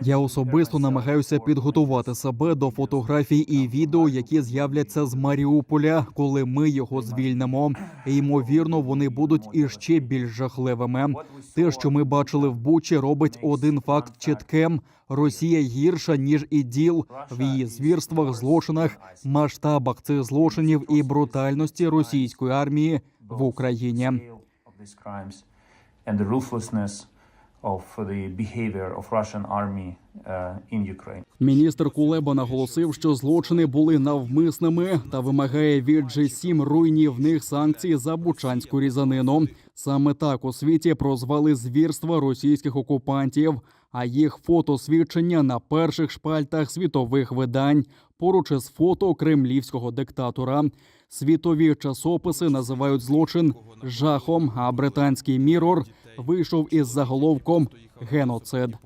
Я особисто намагаюся підготувати себе до фотографій і відео, які з'являться з Маріуполя, коли ми його звільнимо. І, ймовірно, вони будуть іще більш жахливими. Те, що ми бачили в Бучі, робить один факт чітким. Росія гірша, ніж ІДІЛ в її звірствах, злочинах, масштабах цих злочинів і брутальності російської армії в Україні. Of the behavior of Russian army in Ukraine. Міністр Кулеба наголосив, що злочини були навмисними та вимагає від G7 руйнівних санкцій за бучанську різанину. Саме так у світі прозвали звірства російських окупантів, а їх фотосвідчення на перших шпальтах світових видань поруч із фото кремлівського диктатора. Світові часописи називають злочин жахом, а британський «Міррор» вийшов із заголовком «Геноцид».